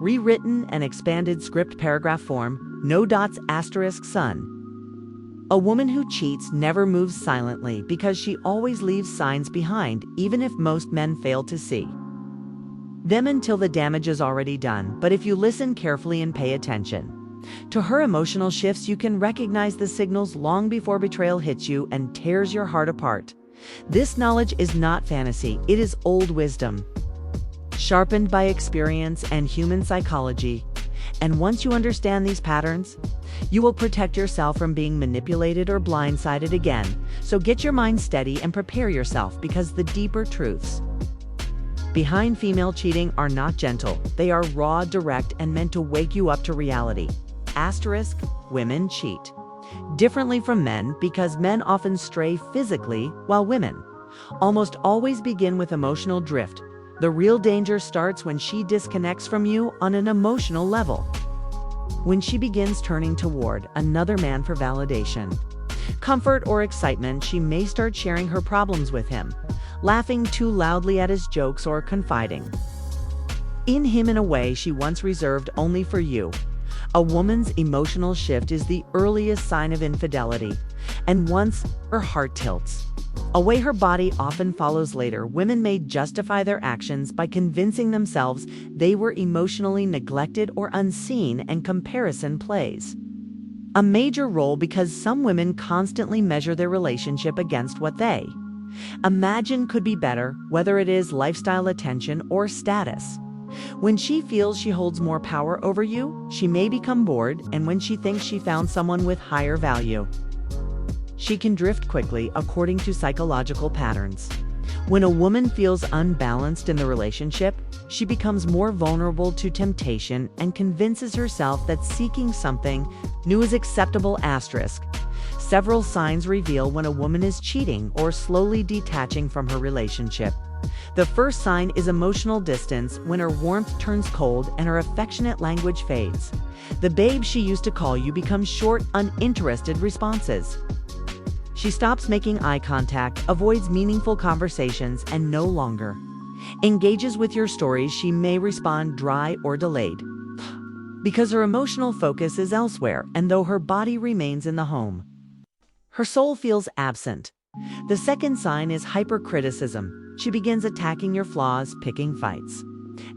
rewritten and expanded script paragraph form, no dots asterisk son. A woman who cheats never moves silently because she always leaves signs behind, even if most men fail to see them until the damage is already done. But if you listen carefully and pay attention to her emotional shifts, you can recognize the signals long before betrayal hits you and tears your heart apart. This knowledge is not fantasy, it is old wisdom, sharpened by experience and human psychology. And once you understand these patterns, you will protect yourself from being manipulated or blindsided again. So get your mind steady and prepare yourself, because the deeper truths behind female cheating are not gentle. They are raw, direct, and meant to wake you up to reality. Asterisk, women cheat differently from men because men often stray physically, while women almost always begin with emotional drift. The real danger starts when she disconnects from you on an emotional level. When she begins turning toward another man for validation, comfort, or excitement, she may start sharing her problems with him, laughing too loudly at his jokes, or confiding in him in a way she once reserved only for you. A woman's emotional shift is the earliest sign of infidelity, and once her heart tilts away, her body often follows later. Women may justify their actions by convincing themselves they were emotionally neglected or unseen, and comparison plays a major role because some women constantly measure their relationship against what they imagine could be better, whether it is lifestyle, attention, or status. When she feels she holds more power over you, she may become bored, and when she thinks she found someone with higher value, she can drift quickly, according to psychological patterns. When a woman feels unbalanced in the relationship, she becomes more vulnerable to temptation and convinces herself that seeking something new is acceptable. Asterisk. Several signs reveal when a woman is cheating or slowly detaching from her relationship. The first sign is emotional distance, when her warmth turns cold and her affectionate language fades. The babe she used to call you becomes short, uninterested responses. She stops making eye contact, avoids meaningful conversations, and no longer engages with your stories. She may respond dry or delayed because her emotional focus is elsewhere, and though her body remains in the home, her soul feels absent. The second sign is hypercriticism. She begins attacking your flaws, picking fights,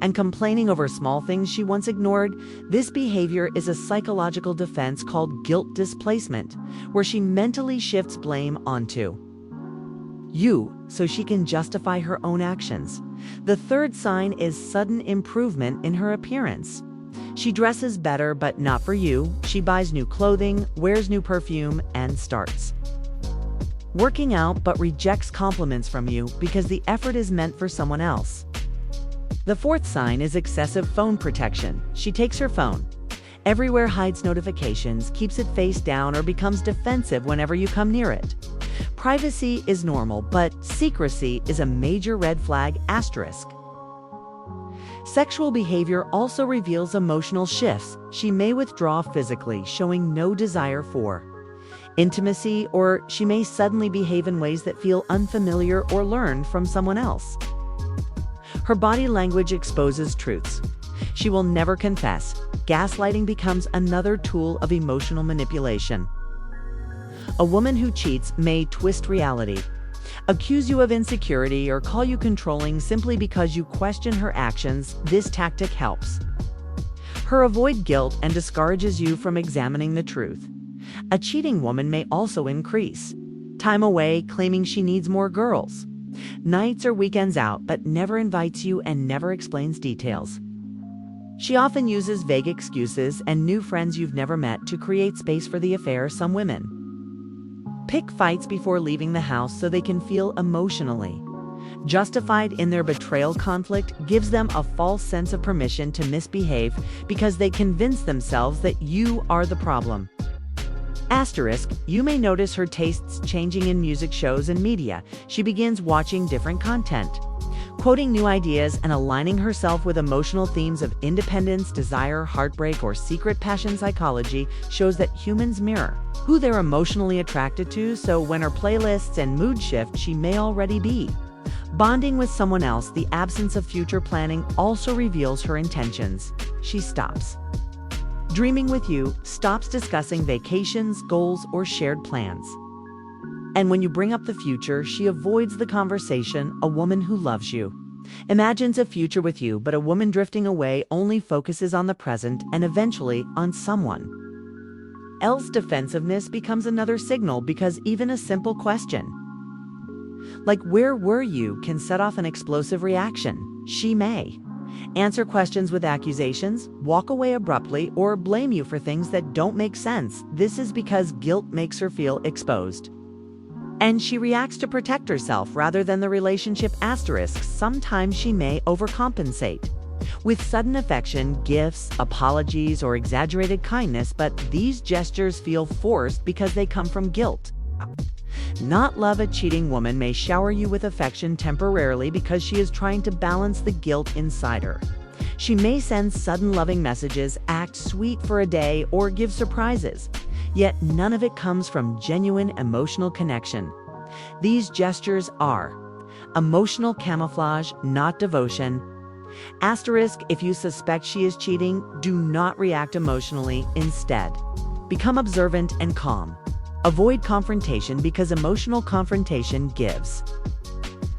and complaining over small things she once ignored. This behavior is a psychological defense called guilt displacement, where she mentally shifts blame onto you so she can justify her own actions. The third sign is sudden improvement in her appearance. She dresses better, but not for you. She buys new clothing, wears new perfume, and starts working out, but rejects compliments from you because the effort is meant for someone else. The fourth sign is excessive phone protection. She takes her phone everywhere, hides notifications, keeps it face down, or becomes defensive whenever you come near it. Privacy is normal, but secrecy is a major red flag. Asterisk. Sexual behavior also reveals emotional shifts. She may withdraw physically, showing no desire for intimacy, or she may suddenly behave in ways that feel unfamiliar or learned from someone else. Her body language exposes truths she will never confess. Gaslighting becomes another tool of emotional manipulation. A woman who cheats may twist reality, accuse you of insecurity, or call you controlling simply because you question her actions. This tactic helps her avoid guilt and discourages you from examining the truth. A cheating woman may also increase time away, claiming she needs more girls, nights or weekends out, but never invites you and never explains details. She often uses vague excuses and new friends you've never met to create space for the affair. Some women pick fights before leaving the house so they can feel emotionally justified in their betrayal. Conflict gives them a false sense of permission to misbehave because they convince themselves that you are the problem. Asterisk. You may notice her tastes changing in music, shows, and media. She begins watching different content, quoting new ideas, and aligning herself with emotional themes of independence, desire, heartbreak, or secret passion. Psychology shows that humans mirror who they're emotionally attracted to, so when her playlists and mood shift, she may already be bonding with someone else. The absence of future planning also reveals her intentions. she stops. Dreaming with you, stops discussing vacations, goals, or shared plans. And when you bring up the future, she avoids the conversation. A woman who loves you imagines a future with you, but a woman drifting away only focuses on the present and eventually on someone else. Defensiveness becomes another signal, because even a simple question, like "where were you?" can set off an explosive reaction. She may answer questions with accusations, walk away abruptly, or blame you for things that don't make sense. This is because guilt makes her feel exposed, and she reacts to protect herself rather than the relationship. Sometimes she may overcompensate with sudden affection, gifts, apologies, or exaggerated kindness, but these gestures feel forced because they come from guilt, not love. A cheating woman may shower you with affection temporarily because she is trying to balance the guilt inside her. She may send sudden loving messages, act sweet for a day, or give surprises, yet none of it comes from genuine emotional connection. These gestures are emotional camouflage, not devotion. If you suspect she is cheating, do not react emotionally. Instead, become observant and calm. Avoid confrontation, because emotional confrontation gives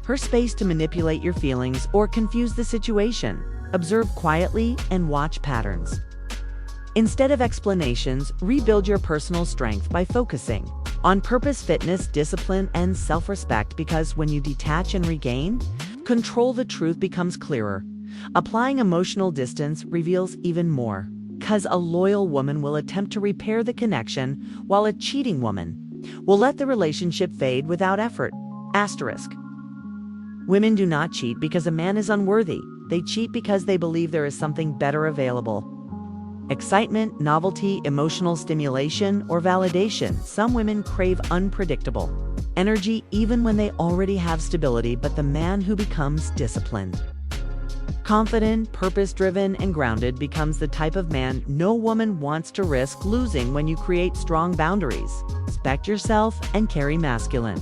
her space to manipulate your feelings or confuse the situation. Observe quietly and watch patterns. Instead of explanations, rebuild your personal strength by focusing on purpose, fitness, discipline, and self-respect, because when you detach and regain control, the truth becomes clearer. Applying emotional distance reveals even more, because a loyal woman will attempt to repair the connection, while a cheating woman will let the relationship fade without effort. Women do not cheat because a man is unworthy. They cheat because they believe there is something better available. Excitement, novelty, emotional stimulation, or validation. Some women crave unpredictable energy even when they already have stability, but the man who becomes disciplined, confident, purpose-driven, and grounded becomes the type of man no woman wants to risk losing. When you create strong boundaries, respect yourself, and carry masculine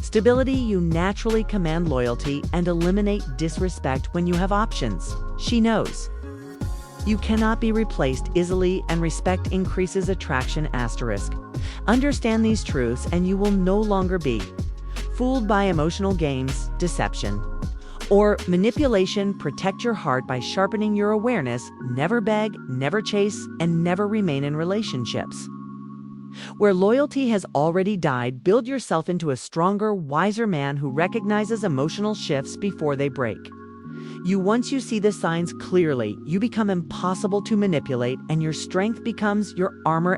stability, you naturally command loyalty and eliminate disrespect. When you have options, she knows you cannot be replaced easily, and respect increases attraction. Understand these truths and you will no longer be fooled by emotional games, deception, or manipulation. Protect your heart by sharpening your awareness. Never beg, never chase, and never remain in relationships where loyalty has already died. Build yourself into a stronger, wiser man who recognizes emotional shifts before they break you. Once you see the signs clearly, you become impossible to manipulate, and your strength becomes your armor.